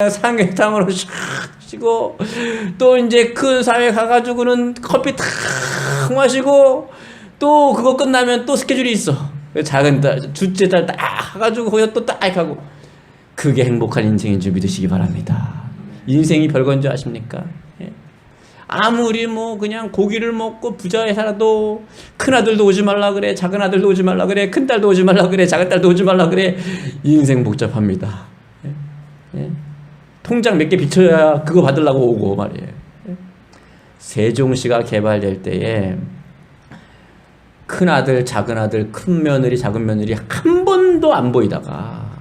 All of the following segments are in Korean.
삼계탕으로 쉬고 또 이제 큰 사회 가가지고는 커피 탁 마시고 또 그거 끝나면 또 스케줄이 있어. 작은 딸, 둘째 딸 딱 가가지고 거기서 또 딱 하고. 그게 행복한 인생인 줄 믿으시기 바랍니다. 인생이 별건 줄 아십니까? 예. 아무리 뭐 그냥 고기를 먹고 부자에 살아도 큰 아들도 오지 말라 그래, 작은 아들도 오지 말라 그래, 큰 딸도 오지 말라 그래, 작은 딸도 오지 말라 그래. 인생 복잡합니다. 예. 예. 통장 몇 개 비춰야 그거 받으려고 오고 말이에요. 예. 세종시가 개발될 때에 큰 아들, 작은 아들, 큰 며느리, 작은 며느리 한 번도 안 보이다가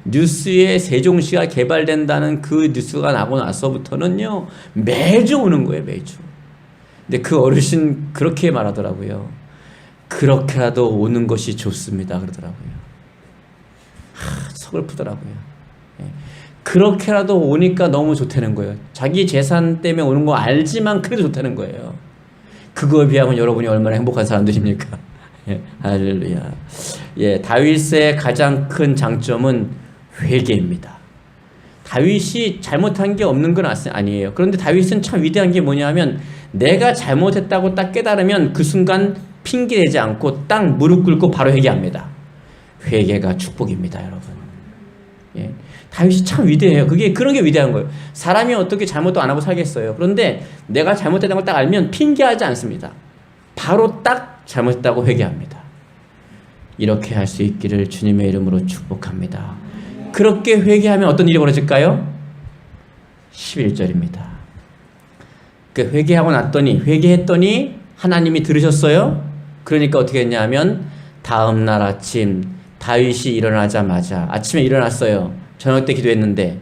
뉴스에 세종시가 개발된다는 그 뉴스가 나고 나서부터는요 매주 오는 거예요. 매주. 근데 그 어르신 그렇게 말하더라고요. 그렇게라도 오는 것이 좋습니다 그러더라고요. 서글프더라고요. 예. 그렇게라도 오니까 너무 좋다는 거예요. 자기 재산 때문에 오는 거 알지만 그래도 좋다는 거예요. 그거에 비하면 여러분이 얼마나 행복한 사람들입니까? 예, 할렐루야. 예, 다윗의 가장 큰 장점은 회개입니다. 다윗이 잘못한 게 없는 건 아니에요. 그런데 다윗은 참 위대한 게 뭐냐면 내가 잘못했다고 딱 깨달으면 그 순간 핑계대지 않고 딱 무릎 꿇고 바로 회개합니다. 회개가 축복입니다, 여러분. 예, 다윗이 참 위대해요. 그런 게 위대한 거예요. 사람이 어떻게 잘못도 안 하고 살겠어요. 그런데 내가 잘못했다는 걸 딱 알면 핑계하지 않습니다. 바로 딱 잘못했다고 회개합니다. 이렇게 할 수 있기를 주님의 이름으로 축복합니다. 그렇게 회개하면 어떤 일이 벌어질까요? 11절입니다. 그 회개했더니 하나님이 들으셨어요. 그러니까 어떻게 했냐면 다음 날 아침 다윗이 일어나자마자 아침에 일어났어요. 저녁 때 기도했는데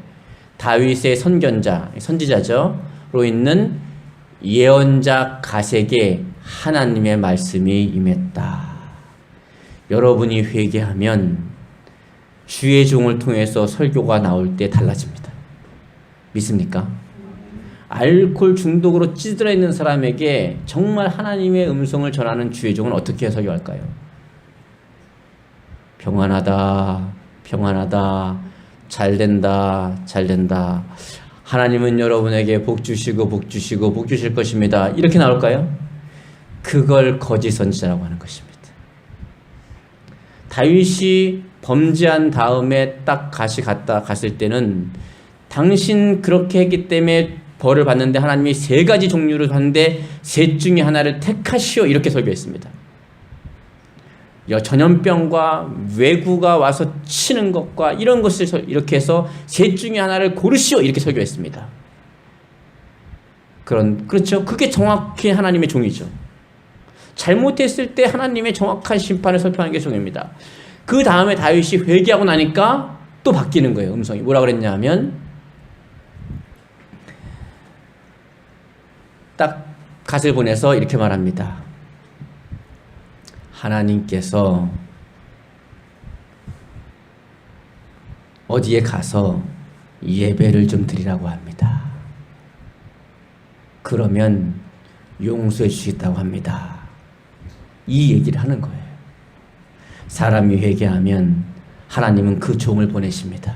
다윗의 선지자로 있는 예언자 가세에게 하나님의 말씀이 임했다. 여러분이 회개하면 주의 종을 통해서 설교가 나올 때 달라집니다. 믿습니까? 알코올 중독으로 찌들어 있는 사람에게 정말 하나님의 음성을 전하는 주의 종은 어떻게 설교할까요? 평안하다, 평안하다, 잘된다, 잘된다. 하나님은 여러분에게 복 주시고 복 주시고 복 주실 것입니다. 이렇게 나올까요? 그걸 거짓 선지자라고 하는 것입니다. 다윗이 범죄한 다음에 딱 갔을 때는 당신 그렇게 했기 때문에 벌을 받는데 하나님이 세 가지 종류를 받는데 셋 중에 하나를 택하시오 이렇게 설교했습니다. 전염병과 외구가 와서 치는 것과 이런 것을 이렇게 해서 셋 중에 하나를 고르시오 이렇게 설교했습니다. 그렇죠. 그게 정확히 하나님의 종이죠. 잘못했을 때 하나님의 정확한 심판을 설명하는 게 종입니다. 그 다음에 다윗이 회개하고 나니까 또 바뀌는 거예요. 음성이 뭐라 그랬냐면 딱 갓을 보내서 이렇게 말합니다. 하나님께서 어디에 가서 예배를 좀 드리라고 합니다. 그러면 용서해 주시겠다고 합니다. 이 얘기를 하는 거예요. 사람이 회개하면 하나님은 그 종을 보내십니다.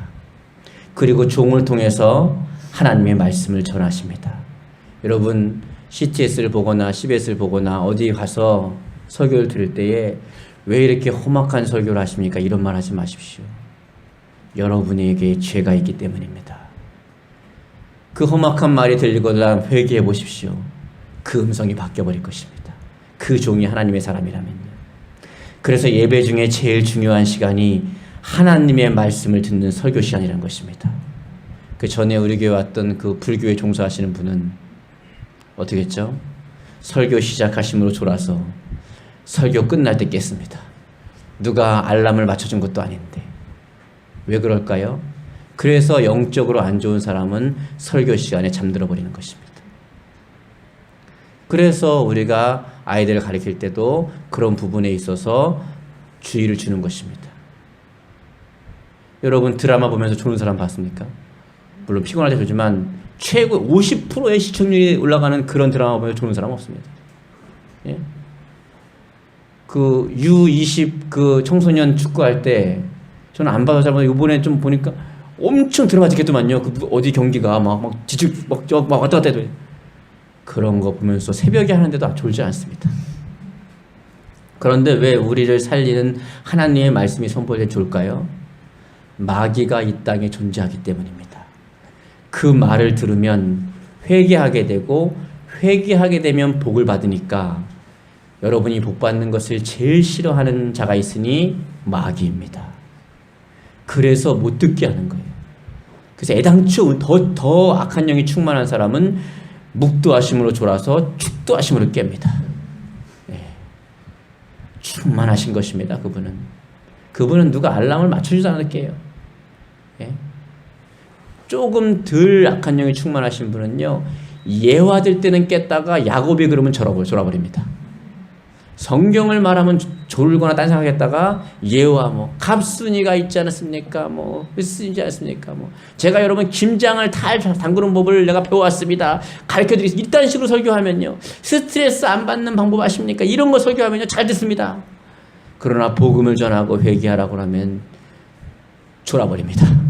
그리고 종을 통해서 하나님의 말씀을 전하십니다. 여러분 CTS를 보거나 CBS를 보거나 어디 가서 설교를 들을 때에 왜 이렇게 험악한 설교를 하십니까? 이런 말 하지 마십시오. 여러분에게 죄가 있기 때문입니다. 그 험악한 말이 들리거나 회개해 보십시오. 그 음성이 바뀌어버릴 것입니다. 그 종이 하나님의 사람이라면요. 그래서 예배 중에 제일 중요한 시간이 하나님의 말씀을 듣는 설교 시간이라는 것입니다. 그 전에 우리 교회 왔던 그 불교에 종사하시는 분은 어떻게 했죠? 설교 시작하심으로 졸아서 설교 끝날 때 깼습니다. 누가 알람을 맞춰준 것도 아닌데. 왜 그럴까요? 그래서 영적으로 안 좋은 사람은 설교 시간에 잠들어 버리는 것입니다. 그래서 우리가 아이들을 가르칠 때도 그런 부분에 있어서 주의를 주는 것입니다. 여러분 드라마 보면서 조는 사람 봤습니까? 물론 피곤할 때 조지만 최고 50%의 시청률이 올라가는 그런 드라마 보면서 조는 사람 없습니다. 예? 그 U20 그 청소년 축구할 때 저는 안 봐서 잘 모르겠는데 이번에 좀 보니까 엄청 들어맞겠더만요. 그 어디 경기가 막 지직 막 왔다 갔다 해도 그런 거 보면서 새벽에 하는데도 졸지 않습니다. 그런데 왜 우리를 살리는 하나님의 말씀이 선포돼 줄까요? 마귀가 이 땅에 존재하기 때문입니다. 그 말을 들으면 회개하게 되고 회개하게 되면 복을 받으니까 여러분이 복 받는 것을 제일 싫어하는 자가 있으니 마귀입니다. 그래서 못 듣게 하는 거예요. 그래서 애당초 더 악한 영이 충만한 사람은 묵도하심으로 졸아서 축도하심으로 깹니다. 충만하신 것입니다. 그분은 누가 알람을 맞춰주지 않아도 깨요. 조금 덜 악한 영이 충만하신 분은요, 예화될 때는 깼다가 야곱이 그러면 졸아버립니다. 성경을 말하면 졸거나 딴 생각했다가 예화 갑순이가 있지 않았습니까? 쓰지 않습니까? 제가 여러분 김장을 잘 담그는 법을 내가 배워왔습니다. 가르쳐드리겠습니다. 이딴 식으로 설교하면요, 스트레스 안 받는 방법 아십니까? 이런 거 설교하면요 잘 듣습니다. 그러나 복음을 전하고 회개하라고 하면 졸아버립니다.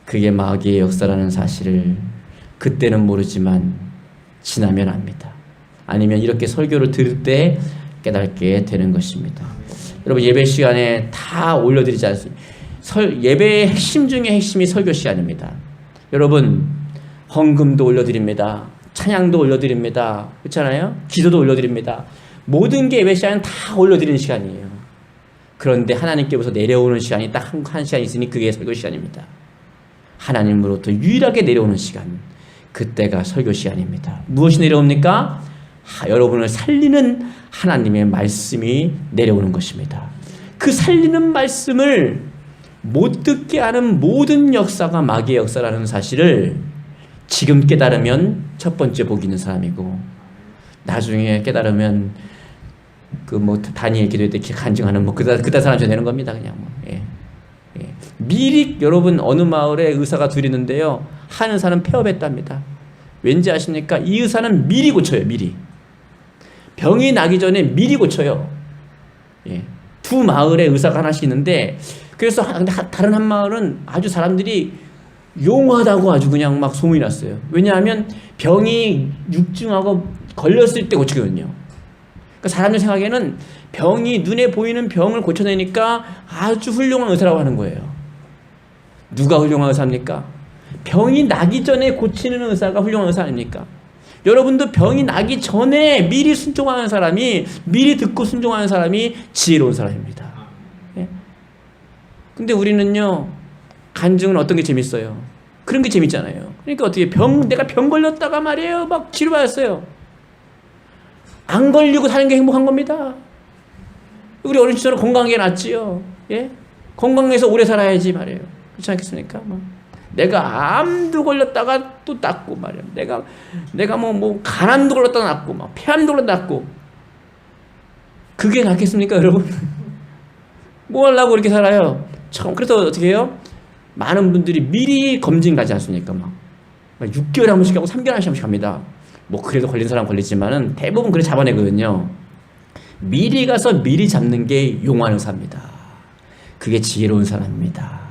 그게 마귀의 역사라는 사실을 그때는 모르지만 지나면 압니다. 아니면 이렇게 설교를 들을 때 깨닫게 되는 것입니다. 여러분, 예배 시간에 다 올려드리지 않습니다. 예배의 핵심 중에 핵심이 설교 시간입니다. 여러분, 헌금도 올려드립니다. 찬양도 올려드립니다. 그렇잖아요? 기도도 올려드립니다. 모든 게 예배 시간은 다 올려드리는 시간이에요. 그런데 하나님께로부터 내려오는 시간이 딱 한 시간 있으니 그게 설교 시간입니다. 하나님으로부터 유일하게 내려오는 시간, 그때가 설교 시간입니다. 무엇이 내려옵니까? 여러분을 살리는 하나님의 말씀이 내려오는 것입니다. 그 살리는 말씀을 못 듣게 하는 모든 역사가 마귀의 역사라는 사실을 지금 깨달으면 첫 번째 복이 있는 사람이고, 나중에 깨달으면 다니엘 기도회 때 간증하는 그다 사람 되는 겁니다. 그냥 미리 여러분 어느 마을에 의사가 둘 있는데요, 한 의사는 폐업했답니다. 왠지 아십니까? 이 의사는 미리 고쳐요. 미리 병이 나기 전에 미리 고쳐요. 두 마을에 의사가 하나씩 있는데, 그래서 다른 한 마을은 아주 사람들이 용하다고 아주 그냥 막 소문이 났어요. 왜냐하면 병이 육중하고 걸렸을 때 고치거든요. 그러니까 사람들 생각에는 병이, 눈에 보이는 병을 고쳐내니까 아주 훌륭한 의사라고 하는 거예요. 누가 훌륭한 의사입니까? 병이 나기 전에 고치는 의사가 훌륭한 의사 아닙니까? 여러분도 병이 나기 전에 미리 순종하는 사람이, 미리 듣고 순종하는 사람이 지혜로운 사람입니다. 근데 우리는요, 간증은 어떤 게 재밌어요? 그런 게 재밌잖아요. 그러니까 어떻게 내가 병 걸렸다가 말이에요, 막 치료받았어요. 안 걸리고 사는 게 행복한 겁니다. 우리 어린 시절은 건강한 게 낫지요. 건강해서 오래 살아야지 말이에요. 그렇지 않겠습니까? 내가 암도 걸렸다가 또 낫고 말이야. 내가 간암도 걸렸다가 낫고, 폐암도 걸렸다가 낫고. 그게 낫겠습니까, 여러분? 뭐 하려고 그렇게 살아요? 그래서 어떻게 해요? 많은 분들이 미리 검진 가지 않습니까? 6개월에 한 번씩 하고 3개월에 한 번씩 합니다. 그래도 걸린 사람 걸리지만은 대부분 그래 잡아내거든요. 미리 가서 미리 잡는 게 용한 의사입니다. 그게 지혜로운 사람입니다.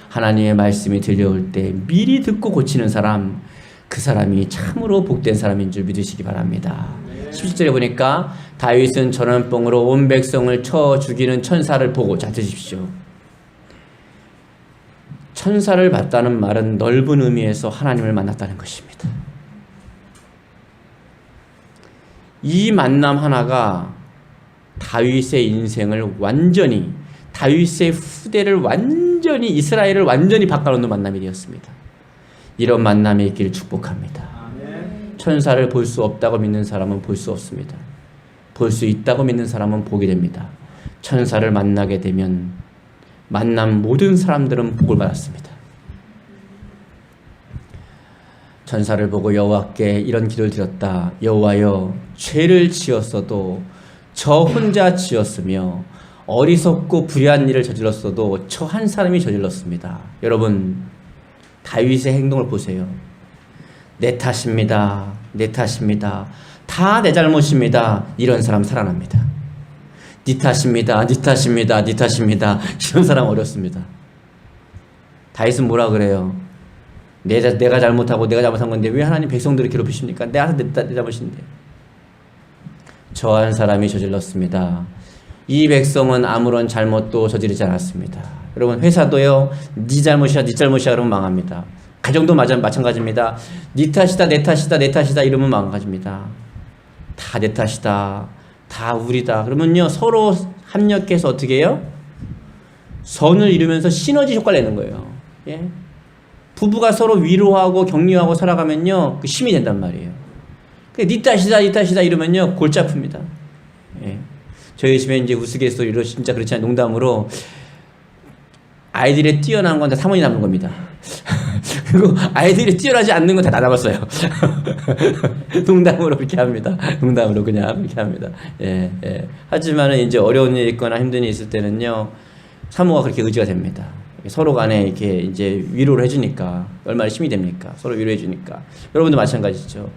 하나님의 말씀이 들려올 때 미리 듣고 고치는 사람, 그 사람이 참으로 복된 사람인 줄 믿으시기 바랍니다. 17절에 보니까 다윗은 전원병으로 온 백성을 쳐 죽이는 천사를 보고, 자 드십시오. 천사를 봤다는 말은 넓은 의미에서 하나님을 만났다는 것입니다. 이 만남 하나가 다윗의 인생을 완전히, 다윗의 후대를 완전히, 이스라엘을 완전히 바꿔놓는 만남이 되었습니다. 이런 만남이 있기를 축복합니다. 천사를 볼 수 없다고 믿는 사람은 볼 수 없습니다. 볼 수 있다고 믿는 사람은 보게 됩니다. 천사를 만나게 되면 만난 모든 사람들은 복을 받았습니다. 천사를 보고 여호와께 이런 기도를 드렸다. 여호와여, 죄를 지었어도 저 혼자 지었으며 어리석고 불의한 일을 저질렀어도 저 한 사람이 저질렀습니다. 여러분, 다윗의 행동을 보세요. 내 탓입니다. 내 탓입니다. 다 내 잘못입니다. 이런 사람 살아납니다. 네 탓입니다. 네 탓입니다. 네 탓입니다. 이런 사람 어렵습니다. 다윗은 뭐라 그래요? 내가 잘못하고 내가 잘못한 건데 왜 하나님 백성들을 괴롭히십니까? 내 잘못인데. 저한 사람이 저질렀습니다. 이 백성은 아무런 잘못도 저지르지 않았습니다. 여러분 회사도요. 네 잘못이야 그러면 망합니다. 가정도 마찬가지입니다. 네 탓이다 내 탓이다 이러면 망가집니다. 다 내 탓이다. 다 우리다. 그러면요 서로 합력해서 어떻게 해요? 선을 이루면서 시너지 효과를 내는 거예요. 예? 부부가 서로 위로하고 격려하고 살아가면요 그 힘이 된단 말이에요. 네 탓이다 이러면요 골치 아픕니다. 예. 저희 집에 이제 우스갯소리로 진짜 그렇지 않은 농담으로 아이들이 뛰어난 건 다 사모님 남은 겁니다. 그리고 아이들이 뛰어나지 않는 건 다 나 남았어요. 농담으로 그렇게 합니다. 농담으로 그냥 그렇게 합니다. 예, 예. 하지만은 이제 어려운 일 있거나 힘든 일 있을 때는요, 사모가 그렇게 의지가 됩니다. 서로 간에 이렇게 이제 위로를 해주니까 얼마나 힘이 됩니까? 서로 위로해주니까. 여러분도 마찬가지죠.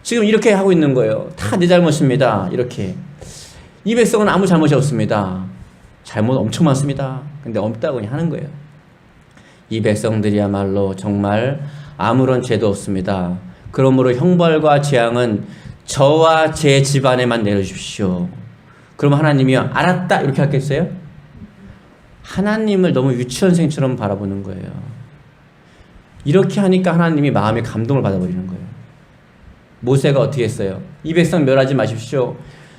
지금 이렇게 하고 있는 거예요. 다 내 잘못입니다. 이렇게. 이 백성은 아무 잘못이 없습니다. 잘못 엄청 많습니다. 근데 없다고 그냥 하는 거예요. 이 백성들이야말로 정말 아무런 죄도 없습니다. 그러므로 형벌과 재앙은 저와 제 집안에만 내려주십시오. 그럼 하나님이 알았다 이렇게 하겠어요? 하나님을 너무 유치원생처럼 바라보는 거예요. 이렇게 하니까 하나님이 마음에 감동을 받아버리는 거예요. 모세가 어떻게 했어요? 이 백성 멸하지 마십시오.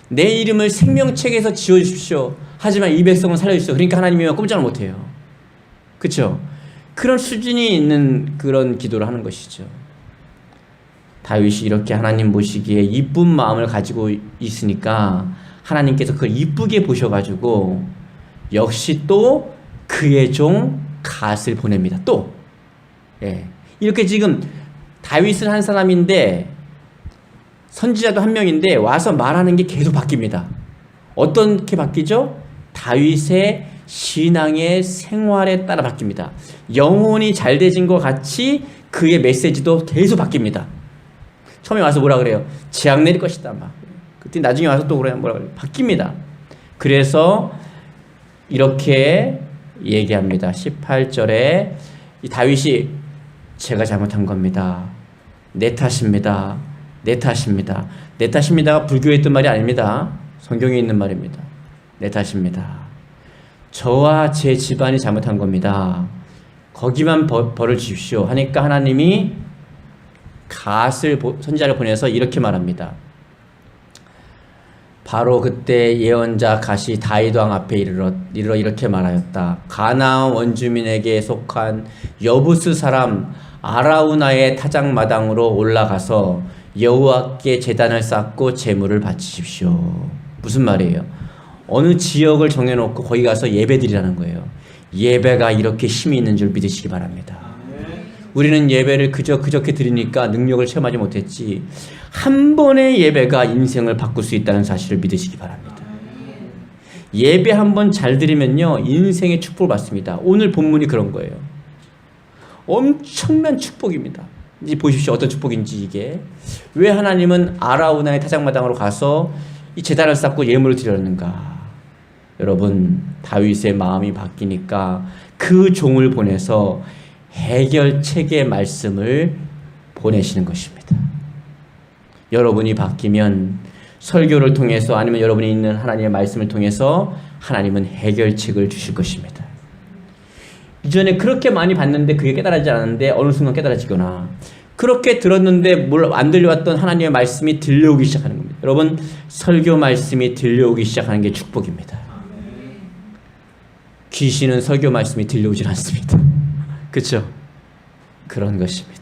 내 이름을 생명책에서 지워주십시오. 하지만 이 백성은 살려주십시오. 그러니까 하나님이 꼼짝을 못해요. 그렇죠? 그런 수준이 있는 그런 기도를 하는 것이죠. 다윗이 이렇게 하나님 보시기에 이쁜 마음을 가지고 있으니까 하나님께서 그걸 이쁘게 보셔가지고 역시 또 그의 종 갓을 보냅니다. 또 예. 이렇게 지금 다윗은 한 사람인데 선지자도 한 명인데 와서 말하는 게 계속 바뀝니다. 어떻게 바뀌죠? 다윗의 신앙의 생활에 따라 바뀝니다. 영혼이 잘되진 것 같이 그의 메시지도 계속 바뀝니다. 처음에 와서 뭐라 그래요? 재앙 내릴 것이다. 막. 그때 나중에 와서 또 뭐라 그래요? 바뀝니다. 그래서 이렇게 얘기합니다. 18절에 이 다윗이 제가 잘못한 겁니다. 내 탓입니다. 내 탓입니다. 내 탓입니다가 불교에 있던 말이 아닙니다. 성경에 있는 말입니다. 내 탓입니다. 저와 제 집안이 잘못한 겁니다. 거기만 벌을 주십시오. 하니까 하나님이 갓을 선지자를 보내서 이렇게 말합니다. 바로 그때 예언자 갓이 다윗 왕 앞에 이르러 이렇게 말하였다. 가나안 원주민에게 속한 여부스 사람 아라우나의 타작마당으로 올라가서 여호와께 제단을 쌓고 제물을 바치십시오. 무슨 말이에요? 어느 지역을 정해놓고 거기 가서 예배드리라는 거예요. 예배가 이렇게 힘이 있는 줄 믿으시기 바랍니다. 우리는 예배를 그저께 드리니까 능력을 체험하지 못했지 한 번의 예배가 인생을 바꿀 수 있다는 사실을 믿으시기 바랍니다. 예배 한 번 잘 드리면요 인생의 축복을 받습니다. 오늘 본문이 그런 거예요. 엄청난 축복입니다. 이제 보십시오. 어떤 축복인지 이게. 왜 하나님은 아라우나의 타작마당으로 가서 이 제단을 쌓고 예물을 드렸는가? 여러분 다윗의 마음이 바뀌니까 그 종을 보내서 해결책의 말씀을 보내시는 것입니다. 여러분이 바뀌면 설교를 통해서 아니면 여러분이 있는 하나님의 말씀을 통해서 하나님은 해결책을 주실 것입니다. 이전에 그렇게 많이 봤는데 그게 깨달아지지 않았는데 어느 순간 깨달아지거나 그렇게 들었는데 뭘 안 들려왔던 하나님의 말씀이 들려오기 시작하는 겁니다. 여러분 설교 말씀이 들려오기 시작하는 게 축복입니다. 귀신은 설교 말씀이 들려오질 않습니다. 그렇죠? 그런 것입니다.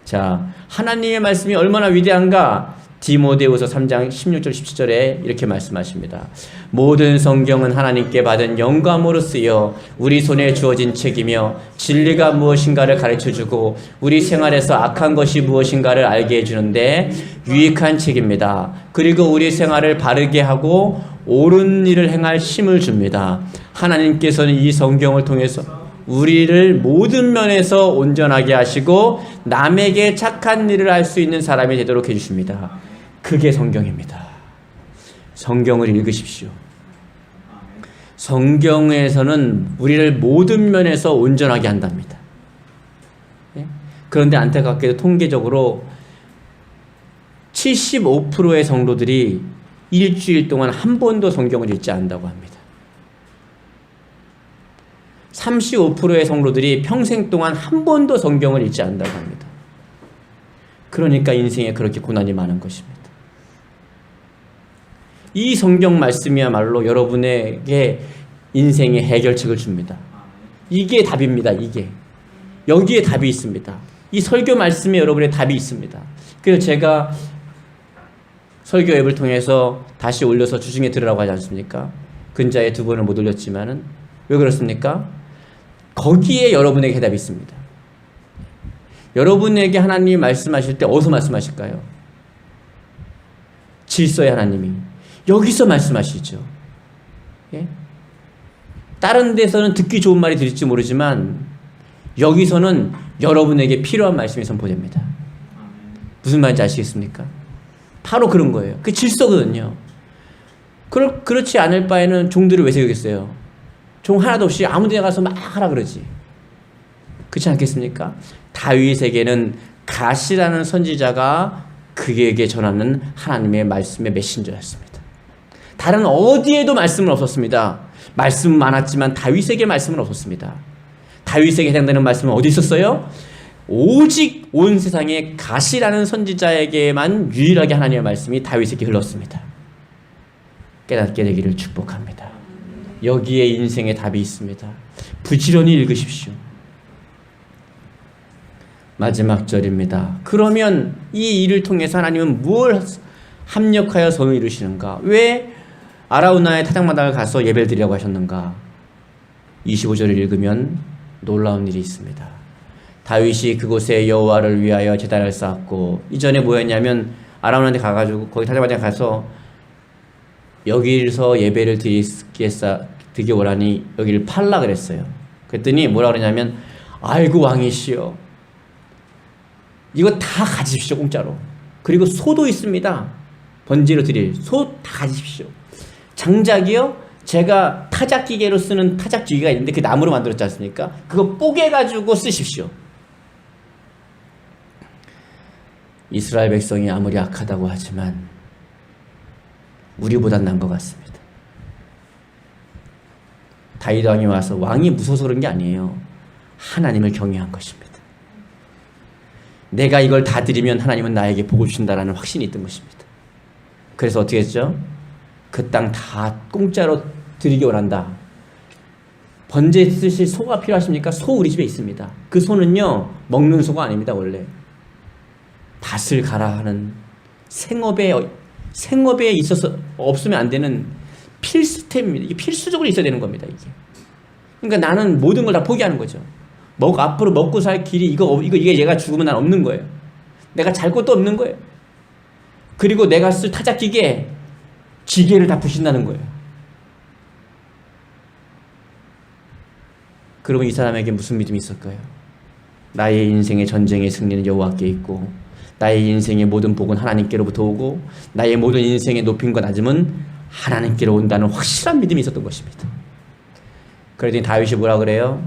자, 하나님의 말씀이 얼마나 위대한가? 디모데후서 3장 16절 17절에 이렇게 말씀하십니다. 모든 성경은 하나님께 받은 영감으로 쓰여 우리 손에 주어진 책이며 진리가 무엇인가를 가르쳐주고 우리 생활에서 악한 것이 무엇인가를 알게 해주는데 유익한 책입니다. 그리고 우리 생활을 바르게 하고 옳은 일을 행할 힘을 줍니다. 하나님께서는 이 성경을 통해서 우리를 모든 면에서 온전하게 하시고 남에게 착한 일을 할 수 있는 사람이 되도록 해주십니다. 그게 성경입니다. 성경을 읽으십시오. 성경에서는 우리를 모든 면에서 온전하게 한답니다. 예? 그런데 안타깝게도 통계적으로 75%의 성도들이 일주일 동안 한 번도 성경을 읽지 않는다고 합니다. 35%의 성도들이 평생 동안 한 번도 성경을 읽지 않는다고 합니다. 그러니까 인생에 그렇게 고난이 많은 것입니다. 이 성경 말씀이야말로 여러분에게 인생의 해결책을 줍니다. 이게 답입니다. 이게. 여기에 답이 있습니다. 이 설교 말씀에 여러분의 답이 있습니다. 그래서 제가 설교 앱을 통해서 다시 올려서 주중에 들으라고 하지 않습니까? 근자에 2번을 못 올렸지만은 왜 그렇습니까? 거기에 여러분에게 해답이 있습니다. 여러분에게 하나님이 말씀하실 때 어디서 말씀하실까요? 질서의 하나님이 여기서 말씀하시죠. 예? 다른 데서는 듣기 좋은 말이 들릴지 모르지만 여기서는 여러분에게 필요한 말씀이 선포됩니다. 무슨 말인지 아시겠습니까? 바로 그런 거예요. 그 질서거든요. 그렇지 않을 바에는 종들을 왜 세우겠어요? 종 하나도 없이 아무 데나 가서 막 하라 그러지. 그렇지 않겠습니까? 다윗에게는 갓이라는 선지자가 그에게 전하는 하나님의 말씀의 메신저였습니다. 다른 어디에도 말씀은 없었습니다. 말씀은 많았지만 다윗에게 말씀은 없었습니다. 다윗에게 해당되는 말씀은 어디 있었어요? 오직 온 세상에 갓이라는 선지자에게만 유일하게 하나님의 말씀이 다윗에게 흘렀습니다. 깨닫게 되기를 축복합니다. 여기에 인생의 답이 있습니다. 부지런히 읽으십시오. 마지막 절입니다. 그러면 이 일을 통해서 하나님은 무엇을 합력하여 선을 이루시는가? 왜 아라우나의 타작마당을 가서 예배를 드리라고 하셨는가? 25절을 읽으면 놀라운 일이 있습니다. 다윗이 그곳에 여호와를 위하여 제단을 쌓았고, 이전에 뭐였냐면 아라우나한테 가가지고 거기 타작마당에 가서 여기서 예배를 드리게 오라니 여기를 팔라 그랬어요. 그랬더니 뭐라 그러냐면, 아이고 왕이시여, 이거 다 가지십시오 공짜로. 그리고 소도 있습니다. 번제로 드릴 소 다 가지십시오. 장작이요, 제가 타작 기계로 쓰는 타작기계가 있는데 그 나무로 만들었지 않습니까? 그거 뽀개가지고 쓰십시오. 이스라엘 백성이 아무리 악하다고 하지만 우리보단 나은 것 같습니다. 다윗 왕이 와서, 왕이 무서워서 그런 게 아니에요. 하나님을 경외한 것입니다. 내가 이걸 다 드리면 하나님은 나에게 복을 주신다라는 확신이 있던 것입니다. 그래서 어떻게 했죠? 그 땅 다 공짜로 드리기 원한다. 번제 쓰실 소가 필요하십니까? 소 우리 집에 있습니다. 그 소는요, 먹는 소가 아닙니다. 원래 밭을 가라 하는 생업에 있어서 없으면 안 되는 필수템입니다. 이게 필수적으로 있어야 되는 겁니다. 이게. 그러니까 나는 모든 걸 다 포기하는 거죠. 앞으로 먹고 살 길이 이게 얘가 죽으면 난 없는 거예요. 내가 잘 것도 없는 거예요. 그리고 내가 쓸 타작기계 지게를 다 부신다는 거예요. 그러면 이 사람에게 무슨 믿음이 있을까요? 나의 인생의 전쟁의 승리는 여호와께 있고, 나의 인생의 모든 복은 하나님께로부터 오고, 나의 모든 인생의 높임과 낮음은 하나님께로 온다는 확실한 믿음이 있었던 것입니다. 그랬더니 다윗이 뭐라 그래요?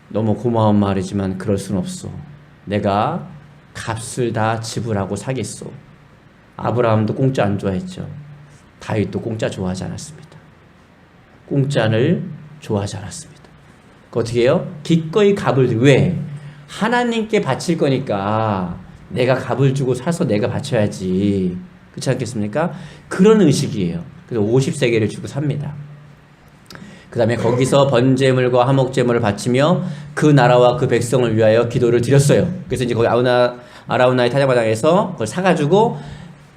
너무 고마운 말이지만 그럴 순 없소. 내가 값을 다 지불하고 사겠소. 아브라함도 공짜 안 좋아했죠. 다윗도 공짜 좋아하지 않았습니다. 공짜를 좋아하지 않았습니다. 어떻게 해요? 기꺼이 값을 주고. 왜? 하나님께 바칠 거니까 내가 값을 주고 사서 내가 바쳐야지. 그렇지 않겠습니까? 그런 의식이에요. 그래서 50세겔을 주고 삽니다. 그 다음에 거기서 번제물과 화목제물을 바치며 그 나라와 그 백성을 위하여 기도를 드렸어요. 그래서 이제 거기 아라우나의 타작마당에서 그걸 사가지고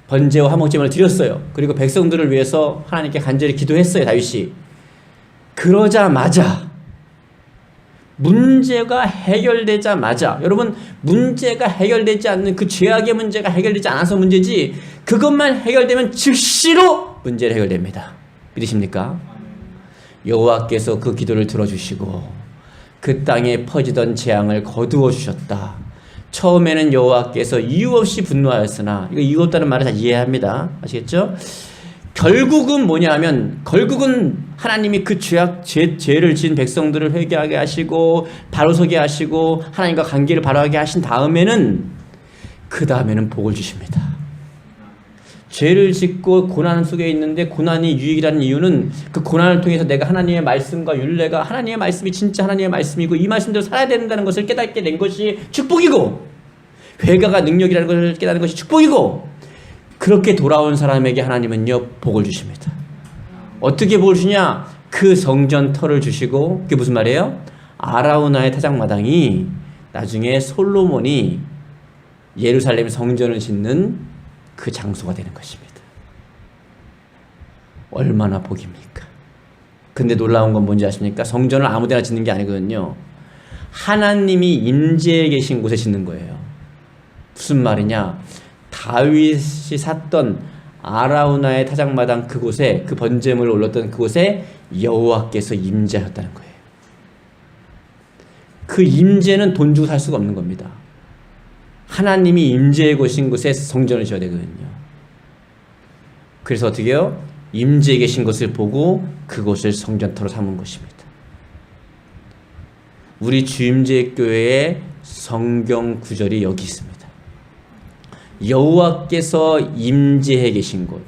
번제와 화목제물을 드렸어요. 그리고 백성들을 위해서 하나님께 간절히 기도했어요. 다윗이. 그러자마자 문제가 해결되자마자, 여러분, 문제가 해결되지 않는 그 죄악의 문제가 해결되지 않아서 문제지, 그것만 해결되면 즉시로 문제를 해결됩니다. 믿으십니까? 여호와께서 그 기도를 들어주시고 그 땅에 퍼지던 재앙을 거두어 주셨다. 처음에는 여호와께서 이유 없이 분노하였으나, 이거 이유 없다는 말을 다 이해합니다. 아시겠죠? 결국은 뭐냐면 결국은 하나님이 그 죄를 지은 백성들을 회개하게 하시고 바로 서게 하시고 하나님과 관계를 바로하게 하신 다음에는 그 다음에는 복을 주십니다. 죄를 짓고 고난 속에 있는데 고난이 유익이라는 이유는 그 고난을 통해서 내가 하나님의 말씀과 율례가 하나님의 말씀이 진짜 하나님의 말씀이고 이 말씀대로 살아야 된다는 것을 깨닫게 된 것이 축복이고 회개가 능력이라는 것을 깨닫는 것이 축복이고 그렇게 돌아온 사람에게 하나님은요 복을 주십니다. 어떻게 복을 주냐? 그 성전 터를 주시고 그게 무슨 말이에요? 아라우나의 타작마당이 나중에 솔로몬이 예루살렘 성전을 짓는 그 장소가 되는 것입니다. 얼마나 복입니까? 근데 놀라운 건 뭔지 아십니까? 성전을 아무데나 짓는 게 아니거든요. 하나님이 임재해 계신 곳에 짓는 거예요. 무슨 말이냐? 다윗이 샀던 아라우나의 타작마당 그곳에 그 번제물을 올렸던 그곳에 여호와께서 임재하셨다는 거예요. 그 임재는 돈 주고 살 수가 없는 겁니다. 하나님이 임재해 계신 곳에 성전을 지어야 되거든요. 그래서 어떻게 해요? 임재해 계신 것을 보고 그곳을 성전터로 삼은 것입니다. 우리 주임제교회의 성경 구절이 여기 있습니다. 여호와께서 임재해 계신 곳,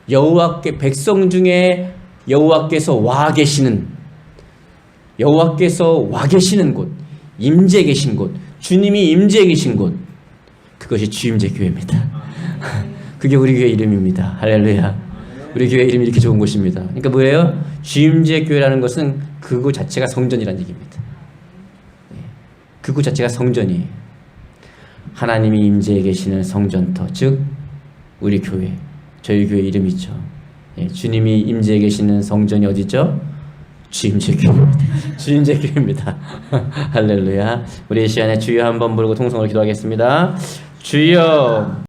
여호와께 백성 중에 여호와께서 와 계시는 곳, 임재해 계신 곳, 주님이 임재해 계신 곳, 그것이 주임제교회입니다. 그게 우리 교회 이름입니다. 할렐루야. 우리 교회 이름이 이렇게 좋은 곳입니다. 그러니까 뭐예요? 주임제교회라는 것은 그곳 자체가 성전이라는 얘기입니다. 그곳 자체가 성전이에요. 하나님이 임재해 계시는 성전터, 즉 우리 교회, 저희 교회 이름이죠. 주님이 임재해 계시는 성전이 어디죠? 주임제교회입니다. 주임제교회입니다. 할렐루야. 우리 이 시간에 주여 한번 부르고 통성으로 기도하겠습니다. 주여.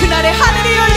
그날의 하늘이 열려